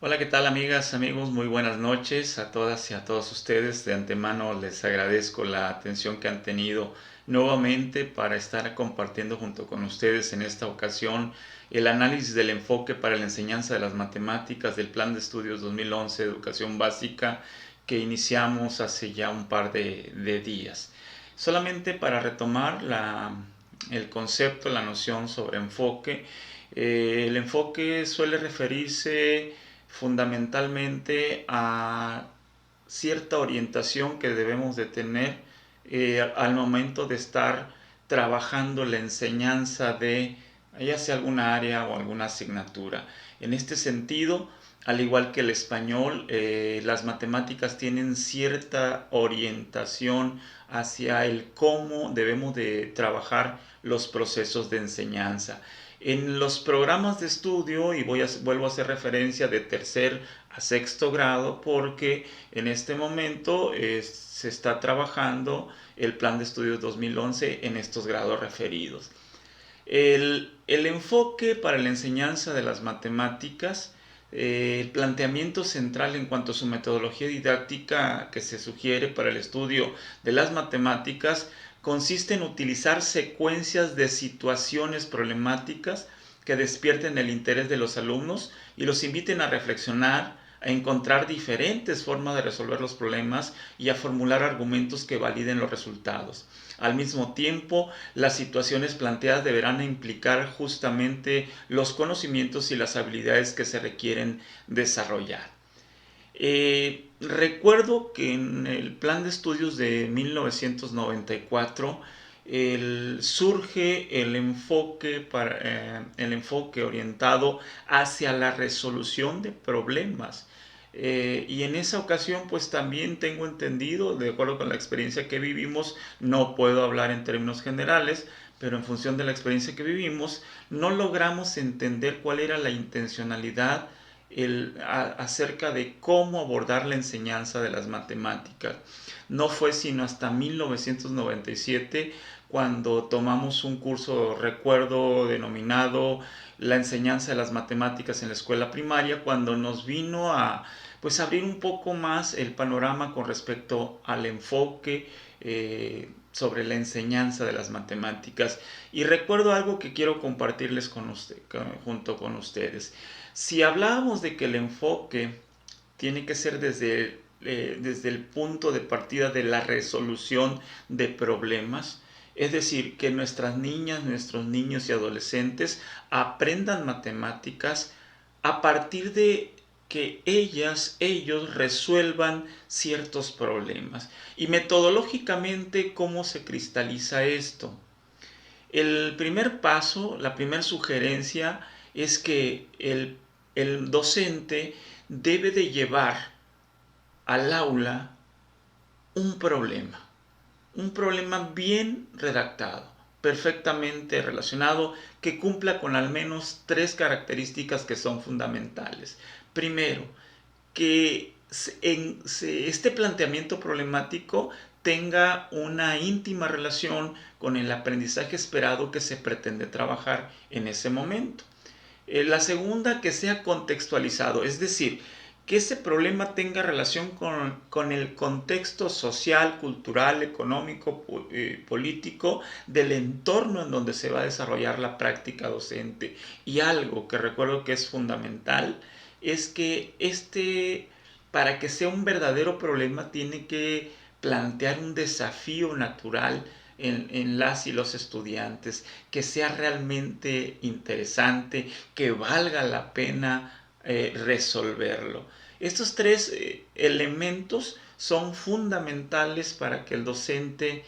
Hola, ¿qué tal amigas, amigos? Muy buenas noches a todas y a todos ustedes. De antemano les agradezco la atención que han tenido nuevamente para estar compartiendo junto con ustedes en esta ocasión el análisis del enfoque para la enseñanza de las matemáticas del Plan de Estudios 2011 de Educación Básica que iniciamos hace ya un par de días. Solamente para retomar el concepto, la noción sobre enfoque, el enfoque suele referirse fundamentalmente a cierta orientación que debemos de tener al momento de estar trabajando la enseñanza de ya sea alguna área o alguna asignatura. En este sentido, al igual que el español, las matemáticas tienen cierta orientación hacia el cómo debemos de trabajar los procesos de enseñanza. En los programas de estudio, y vuelvo a hacer referencia de tercer a sexto grado, porque en este momento se está trabajando el plan de estudios 2011 en estos grados referidos. El enfoque para la enseñanza de las matemáticas, el planteamiento central en cuanto a su metodología didáctica que se sugiere para el estudio de las matemáticas consiste en utilizar secuencias de situaciones problemáticas que despierten el interés de los alumnos y los inviten a reflexionar, a encontrar diferentes formas de resolver los problemas y a formular argumentos que validen los resultados. Al mismo tiempo, las situaciones planteadas deberán implicar justamente los conocimientos y las habilidades que se requieren desarrollar. Recuerdo que en el plan de estudios de 1994 surge el enfoque orientado hacia la resolución de problemas. Y en esa ocasión pues también tengo entendido, de acuerdo con la experiencia que vivimos, no puedo hablar en términos generales, pero en función de la experiencia que vivimos, no logramos entender cuál era la intencionalidad acerca de cómo abordar la enseñanza de las matemáticas. No fue sino hasta 1997 cuando tomamos un curso, recuerdo, denominado la enseñanza de las matemáticas en la escuela primaria, cuando nos vino a pues abrir un poco más el panorama con respecto al enfoque sobre la enseñanza de las matemáticas. Y recuerdo algo que quiero compartirles junto con ustedes. Si hablábamos de que el enfoque tiene que ser desde el punto de partida de la resolución de problemas, es decir, que nuestras niñas, nuestros niños y adolescentes aprendan matemáticas a partir de que ellos resuelvan ciertos problemas. Y metodológicamente, ¿cómo se cristaliza esto? El primer paso, la primera sugerencia es que el docente debe de llevar al aula un problema bien redactado, perfectamente relacionado, que cumpla con al menos tres características que son fundamentales. Primero, que este planteamiento problemático tenga una íntima relación con el aprendizaje esperado que se pretende trabajar en ese momento. La segunda, que sea contextualizado, es decir, que ese problema tenga relación con el contexto social, cultural, económico, político del entorno en donde se va a desarrollar la práctica docente. Y algo que recuerdo que es fundamental es que para que sea un verdadero problema, tiene que plantear un desafío natural en las y los estudiantes, que sea realmente interesante, que valga la pena resolverlo. Estos tres elementos son fundamentales para que el docente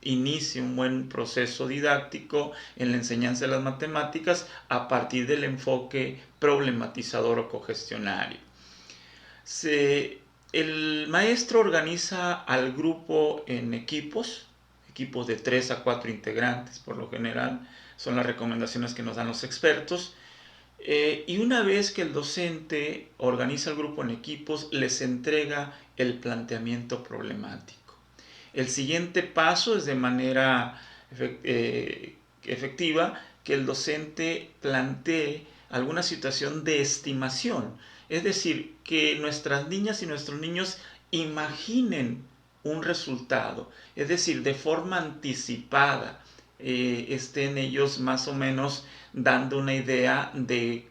inicie un buen proceso didáctico en la enseñanza de las matemáticas a partir del enfoque problematizador o cogestionario. Se, el maestro organiza al grupo en equipos de 3 a 4 integrantes por lo general, son las recomendaciones que nos dan los expertos. Y una vez que el docente organiza el grupo en equipos, les entrega el planteamiento problemático. El siguiente paso es de manera efectiva que el docente plantee alguna situación de estimación. Es decir, que nuestras niñas y nuestros niños imaginen un resultado, es decir, de forma anticipada, estén ellos más o menos dando una idea de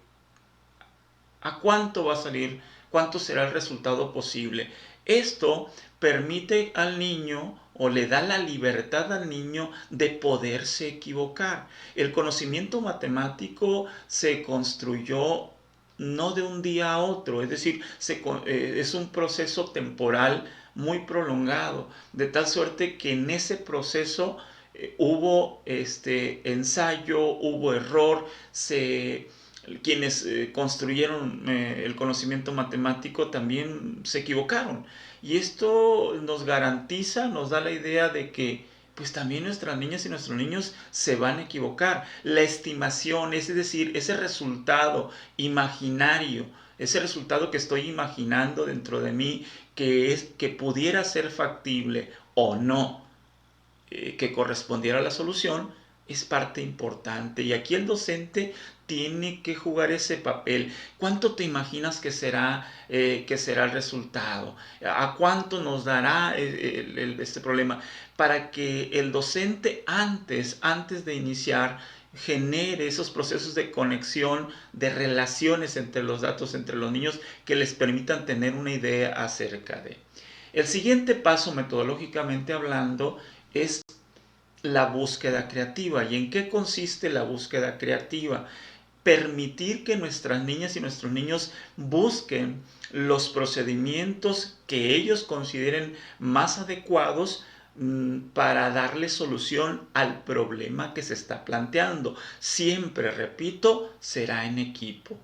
a cuánto va a salir, cuánto será el resultado posible. Esto permite al niño o le da la libertad al niño de poderse equivocar. El conocimiento matemático se construyó no de un día a otro, es decir, es un proceso temporal muy prolongado, de tal suerte que en ese proceso hubo ensayo, hubo error, quienes construyeron el conocimiento matemático también se equivocaron. Y esto nos garantiza, nos da la idea de que pues también nuestras niñas y nuestros niños se van a equivocar. La estimación, es decir, ese resultado imaginario, ese resultado que estoy imaginando dentro de mí, que pudiera ser factible o no, que correspondiera a la solución, es parte importante. Y aquí el docente tiene que jugar ese papel. ¿Cuánto te imaginas que será el resultado? ¿A cuánto nos dará este problema? Para que el docente antes de iniciar, genere esos procesos de conexión, de relaciones entre los datos, entre los niños, que les permitan tener una idea acerca de. El siguiente paso, metodológicamente hablando, es la búsqueda creativa. ¿Y en qué consiste la búsqueda creativa? Permitir que nuestras niñas y nuestros niños busquen los procedimientos que ellos consideren más adecuados para darle solución al problema que se está planteando. Siempre, repito, será en equipo.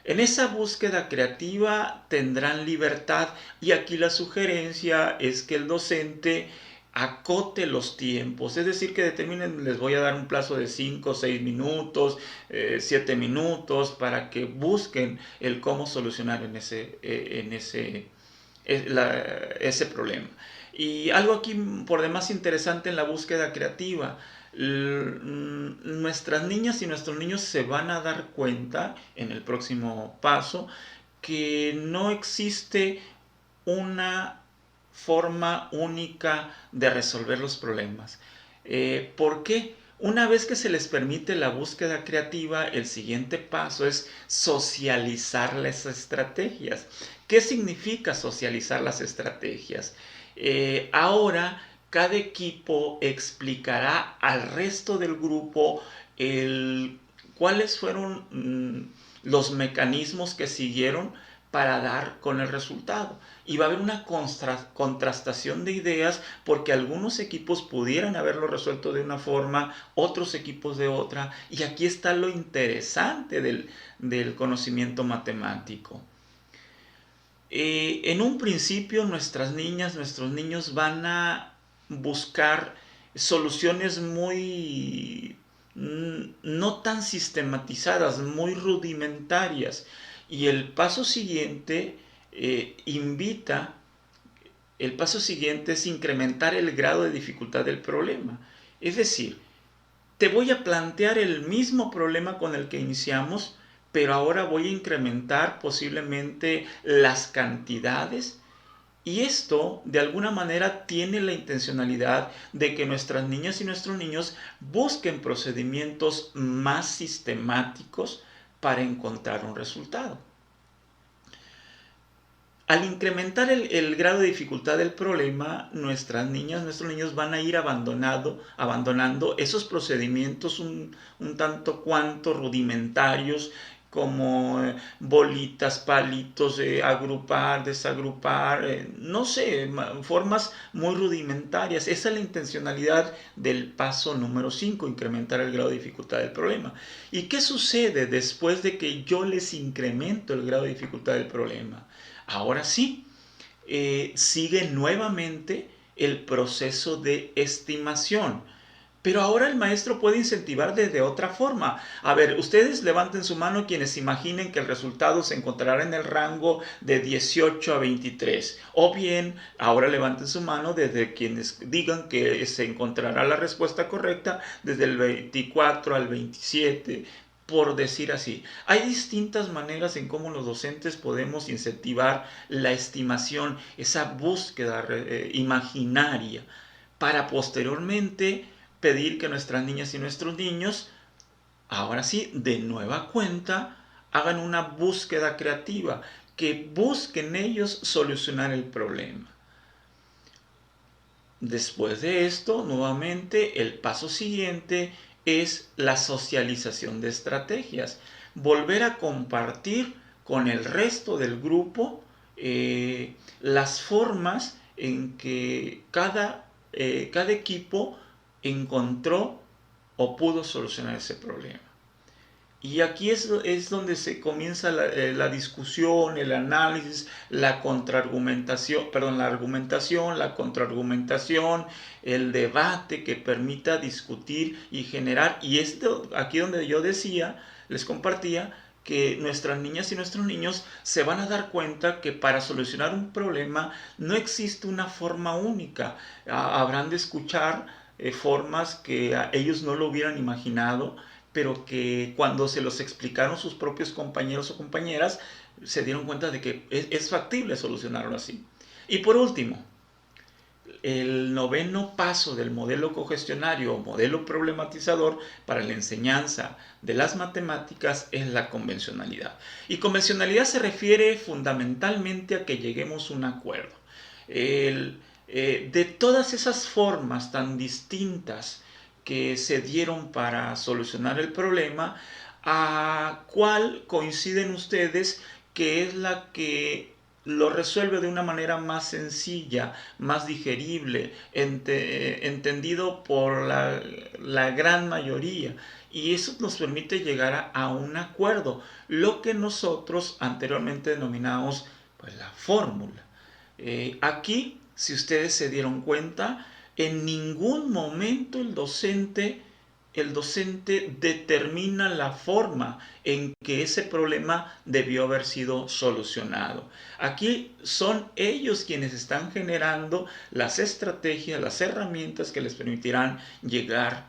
En esa búsqueda creativa tendrán libertad, y aquí la sugerencia es que el docente acote los tiempos, es decir, que determinen, les voy a dar un plazo de 5, 6 minutos, 7 minutos, para que busquen el cómo solucionar ese problema. Y algo aquí por demás interesante en la búsqueda creativa, nuestras niñas y nuestros niños se van a dar cuenta en el próximo paso que no existe una forma única de resolver los problemas. ¿Por qué? Una vez que se les permite la búsqueda creativa, el siguiente paso es socializar las estrategias. ¿Qué significa socializar las estrategias? Ahora cada equipo explicará al resto del grupo cuáles fueron los mecanismos que siguieron para dar con el resultado. Y va a haber una contrastación de ideas, porque algunos equipos pudieran haberlo resuelto de una forma, otros equipos de otra. Y aquí está lo interesante del conocimiento matemático. En un principio nuestras niñas, nuestros niños van a buscar soluciones muy no tan sistematizadas, muy rudimentarias. Y el paso siguiente el paso siguiente es incrementar el grado de dificultad del problema. Es decir, te voy a plantear el mismo problema con el que iniciamos, pero ahora voy a incrementar posiblemente las cantidades. Y esto, de alguna manera, tiene la intencionalidad de que nuestras niñas y nuestros niños busquen procedimientos más sistemáticos para encontrar un resultado. Al incrementar el grado de dificultad del problema, nuestras niñas, nuestros niños van a ir abandonando esos procedimientos un tanto cuanto rudimentarios, como bolitas, palitos, agrupar, desagrupar, no sé, formas muy rudimentarias. Esa es la intencionalidad del paso número 5, incrementar el grado de dificultad del problema. ¿Y qué sucede después de que yo les incremento el grado de dificultad del problema? Ahora sí, sigue nuevamente el proceso de estimación. Pero ahora el maestro puede incentivar de otra forma. A ver, ustedes levanten su mano quienes imaginen que el resultado se encontrará en el rango de 18 a 23. O bien, ahora levanten su mano desde quienes digan que se encontrará la respuesta correcta desde el 24 al 27. por decir así. Hay distintas maneras en cómo los docentes podemos incentivar la estimación, esa búsqueda imaginaria, para posteriormente pedir que nuestras niñas y nuestros niños, ahora sí, de nueva cuenta, hagan una búsqueda creativa, que busquen ellos solucionar el problema. Después de esto, nuevamente, el paso siguiente es la socialización de estrategias. Volver a compartir con el resto del grupo las formas en que cada equipo encontró o pudo solucionar ese problema. Y aquí es donde se comienza la discusión, el análisis, la contraargumentación, perdón, la argumentación, la contraargumentación, el debate que permita discutir y generar. Y esto, aquí donde yo decía, les compartía, que nuestras niñas y nuestros niños se van a dar cuenta que para solucionar un problema no existe una forma única. Habrán de escuchar formas que ellos no lo hubieran imaginado, pero que cuando se los explicaron sus propios compañeros o compañeras, se dieron cuenta de que es factible solucionarlo así. Y por último, el noveno paso del modelo cogestionario o modelo problematizador para la enseñanza de las matemáticas es la convencionalidad. Y convencionalidad se refiere fundamentalmente a que lleguemos a un acuerdo. De todas esas formas tan distintas que se dieron para solucionar el problema, ¿a cuál coinciden ustedes que es la que lo resuelve de una manera más sencilla, más digerible, entendido por la gran mayoría? Y eso nos permite llegar a un acuerdo, lo que nosotros anteriormente denominamos pues, la fórmula. Aquí, si ustedes se dieron cuenta, en ningún momento el docente determina la forma en que ese problema debió haber sido solucionado. Aquí son ellos quienes están generando las estrategias, las herramientas que les permitirán llegar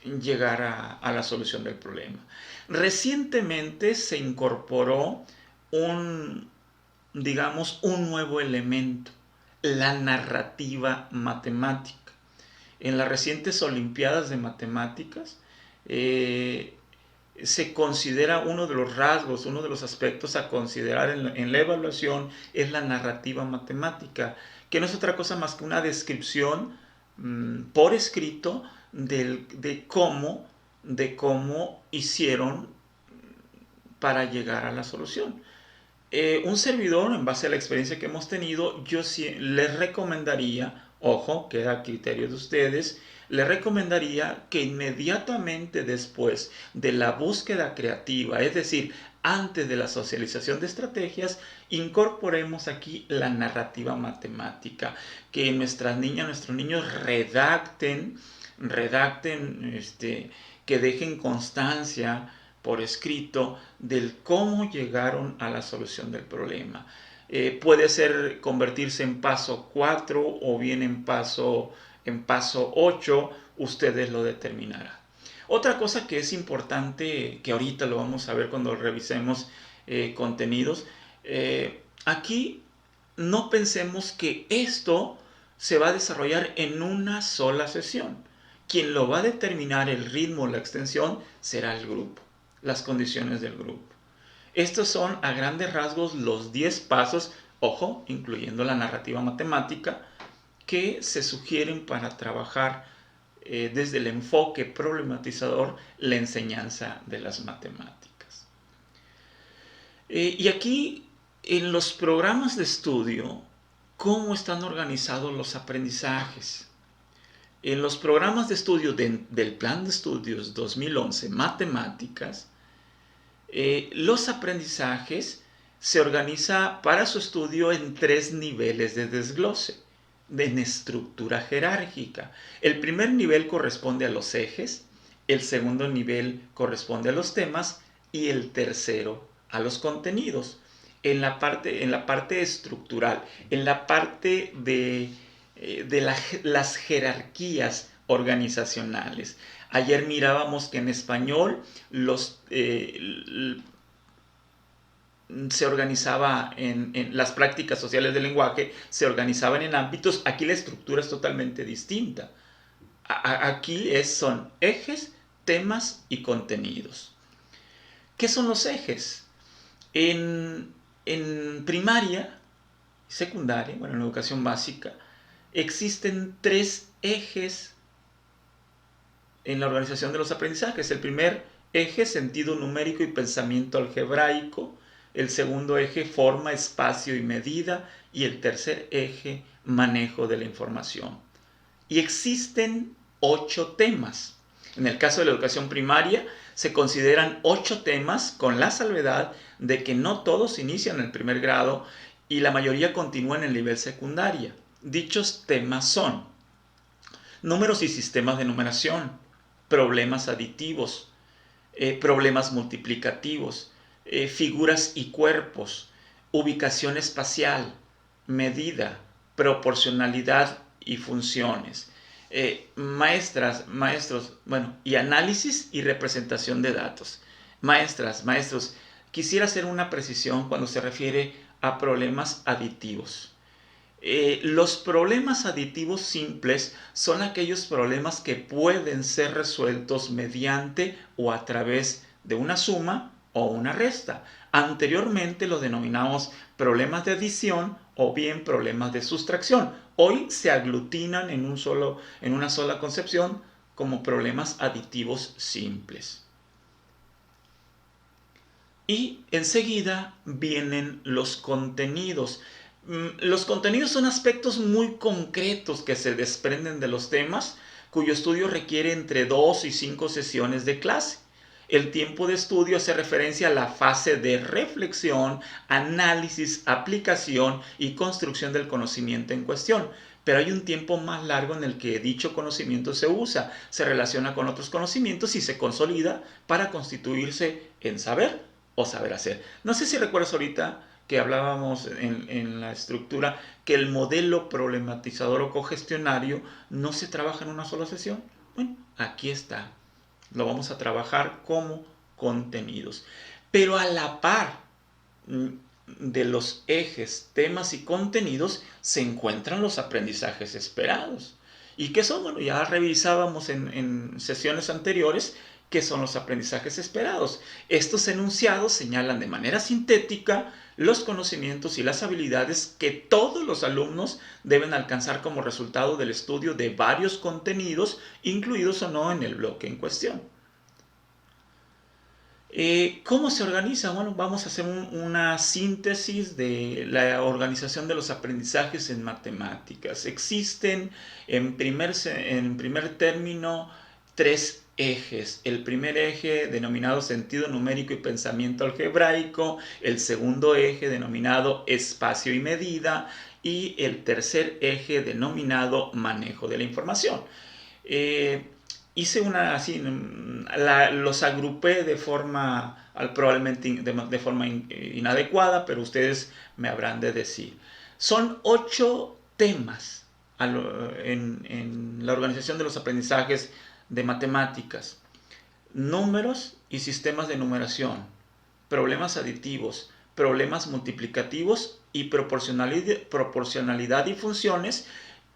a la solución del problema. Recientemente se incorporó digamos, un nuevo elemento, la narrativa matemática. En las recientes Olimpiadas de Matemáticas se considera uno de los rasgos, uno de los aspectos a considerar en la evaluación es la narrativa matemática, que no es otra cosa más que una descripción por escrito de cómo hicieron para llegar a la solución. Un servidor, en base a la experiencia que hemos tenido, yo les recomendaría, ojo, queda a criterio de ustedes, les recomendaría que inmediatamente después de la búsqueda creativa, es decir, antes de la socialización de estrategias, incorporemos aquí la narrativa matemática, que nuestras niñas, nuestros niños redacten, que dejen constancia por escrito del cómo llegaron a la solución del problema. Puede ser convertirse en paso 4 o bien en paso 8, ustedes lo determinarán. Otra cosa que es importante, que ahorita lo vamos a ver cuando revisemos contenidos, aquí no pensemos que esto se va a desarrollar en una sola sesión. Quien lo va a determinar el ritmo, la extensión, será el grupo, las condiciones del grupo. Estos son a grandes rasgos los 10 pasos, ojo, incluyendo la narrativa matemática, que se sugieren para trabajar desde el enfoque problematizador la enseñanza de las matemáticas. Y aquí, en los programas de estudio, ¿cómo están organizados los aprendizajes? En los programas de estudio del Plan de Estudios 2011, Matemáticas, los aprendizajes se organiza para su estudio en 3 niveles de desglose, en estructura jerárquica. El primer nivel corresponde a los ejes, el segundo nivel corresponde a los temas y el tercero a los contenidos. En la parte estructural, en la parte de las jerarquías organizacionales. Ayer mirábamos que en español se organizaba en las prácticas sociales del lenguaje, se organizaban en ámbitos. Aquí la estructura es totalmente distinta. Aquí son ejes, temas y contenidos. ¿Qué son los ejes? En primaria, secundaria, bueno, en la educación básica, existen 3 ejes en la organización de los aprendizajes. El primer eje, sentido numérico y pensamiento algebraico. El segundo eje, forma, espacio y medida. Y el tercer eje, manejo de la información. Y existen 8 temas. En el caso de la educación primaria, se consideran 8 temas, con la salvedad de que no todos inician en el primer grado y la mayoría continúan en el nivel secundaria. Dichos temas son números y sistemas de numeración, problemas aditivos, problemas multiplicativos, figuras y cuerpos, ubicación espacial, medida, proporcionalidad y funciones. Maestros, bueno, y análisis y representación de datos. Maestros, quisiera hacer una precisión cuando se refiere a problemas aditivos. Los problemas aditivos simples son aquellos problemas que pueden ser resueltos mediante o a través de una suma o una resta. Anteriormente los denominamos problemas de adición o bien problemas de sustracción. Hoy se aglutinan en una sola concepción como problemas aditivos simples. Y enseguida vienen los contenidos. Los contenidos son aspectos muy concretos que se desprenden de los temas, cuyo estudio requiere entre 2 y 5 sesiones de clase. El tiempo de estudio hace referencia a la fase de reflexión, análisis, aplicación y construcción del conocimiento en cuestión. Pero hay un tiempo más largo en el que dicho conocimiento se usa, se relaciona con otros conocimientos y se consolida para constituirse en saber o saber hacer. No sé si recuerdas ahorita que hablábamos en la estructura, que el modelo problematizador o cogestionario no se trabaja en una sola sesión. Bueno, aquí está. Lo vamos a trabajar como contenidos. Pero a la par de los ejes, temas y contenidos se encuentran los aprendizajes esperados. ¿Y qué son? Bueno, ya revisábamos en sesiones anteriores qué son los aprendizajes esperados. Estos enunciados señalan de manera sintética los conocimientos y las habilidades que todos los alumnos deben alcanzar como resultado del estudio de varios contenidos, incluidos o no en el bloque en cuestión. ¿Cómo se organiza? Bueno, vamos a hacer una síntesis de la organización de los aprendizajes en matemáticas. Existen en primer término 3 ejes. El primer eje denominado sentido numérico y pensamiento algebraico, el segundo eje denominado espacio y medida y el tercer eje denominado manejo de la información. Hice una así, los agrupé de forma, probablemente de forma inadecuada, pero ustedes me habrán de decir. Son 8 temas en la organización de los aprendizajes de matemáticas: números y sistemas de numeración, problemas aditivos, problemas multiplicativos y proporcionalidad y funciones,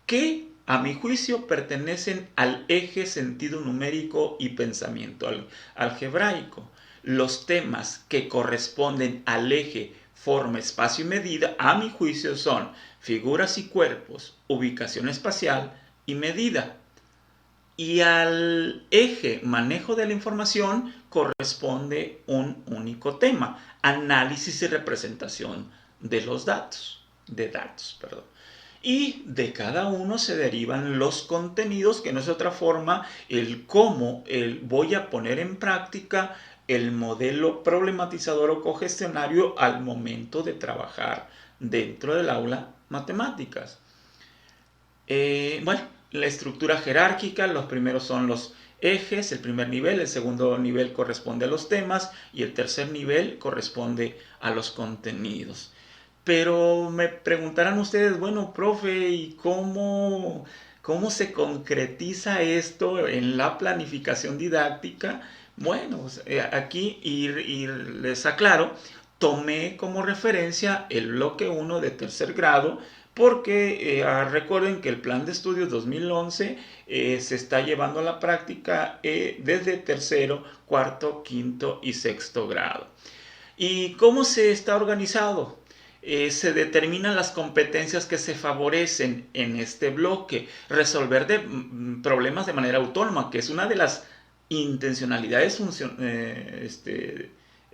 que a mi juicio pertenecen al eje sentido numérico y pensamiento algebraico. Los temas que corresponden al eje forma, espacio y medida, a mi juicio, son figuras y cuerpos, ubicación espacial y medida. Y al eje manejo de la información corresponde un único tema: análisis y representación de los datos. Y de cada uno se derivan los contenidos, que no es otra forma el cómo voy a poner en práctica el modelo problematizador o cogestionario al momento de trabajar dentro del aula matemáticas. Bueno, la estructura jerárquica: los primeros son los ejes, el primer nivel, el segundo nivel corresponde a los temas y el tercer nivel corresponde a los contenidos. Pero me preguntarán ustedes, bueno, profe, ¿y cómo ¿Cómo se concretiza esto en la planificación didáctica? Bueno, pues, aquí y les aclaro, tomé como referencia el bloque 1 de tercer grado porque recuerden que el plan de estudios 2011 se está llevando a la práctica desde tercero, cuarto, quinto y sexto grado. ¿Y cómo se está organizado? Se determinan las competencias que se favorecen en este bloque, resolver problemas de manera autónoma, que es una de las intencionalidades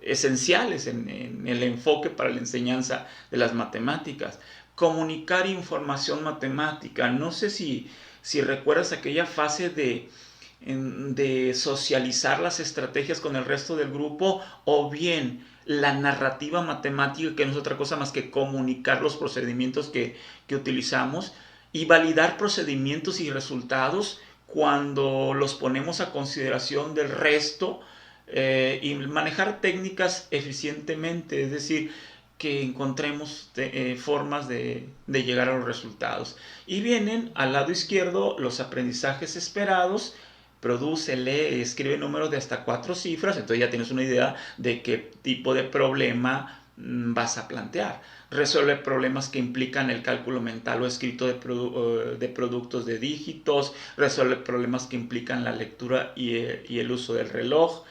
esenciales en el enfoque para la enseñanza de las matemáticas. Comunicar información matemática. No sé si recuerdas aquella fase de socializar las estrategias con el resto del grupo, o bien la narrativa matemática, que no es otra cosa más que comunicar los procedimientos que utilizamos y validar procedimientos y resultados cuando los ponemos a consideración del resto, y manejar técnicas eficientemente, es decir, que encontremos formas de llegar a los resultados. Y vienen al lado izquierdo los aprendizajes esperados. Produce, lee, escribe números de hasta 4 cifras, entonces ya tienes una idea de qué tipo de problema vas a plantear. Resuelve problemas que implican el cálculo mental o escrito de productos de dígitos. Resuelve problemas que implican la lectura y el uso del reloj.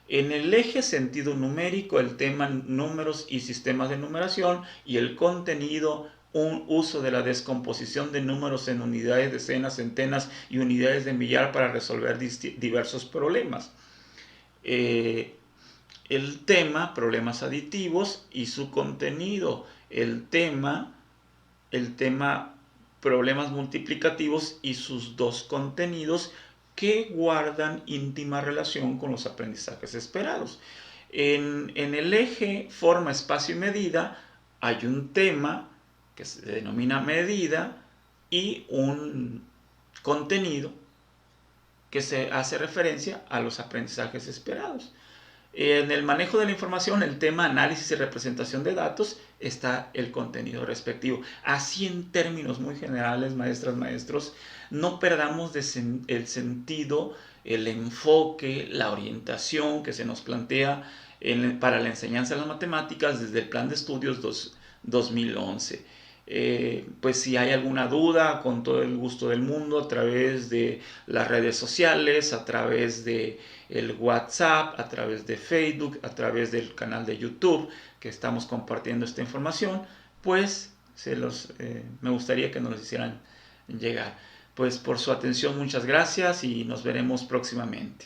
En el eje sentido numérico, el tema números y sistemas de numeración, y el contenido, un uso de la descomposición de números en unidades, decenas, centenas y unidades de millar para resolver diversos problemas. El tema, problemas aditivos y su contenido. El tema, problemas multiplicativos y sus dos contenidos que guardan íntima relación con los aprendizajes esperados. En el eje forma, espacio y medida hay un tema que se denomina medida y un contenido que se hace referencia a los aprendizajes esperados. En el manejo de la información, el tema análisis y representación de datos, está el contenido respectivo. Así, en términos muy generales, maestras, maestros, no perdamos el sentido, el enfoque, la orientación que se nos plantea para la enseñanza de las matemáticas desde el plan de estudios 2011. Pues si hay alguna duda, con todo el gusto del mundo, a través de las redes sociales, a través de el WhatsApp, a través de Facebook, a través del canal de YouTube que estamos compartiendo esta información, pues me gustaría que nos los hicieran llegar. Pues por su atención, muchas gracias y nos veremos próximamente.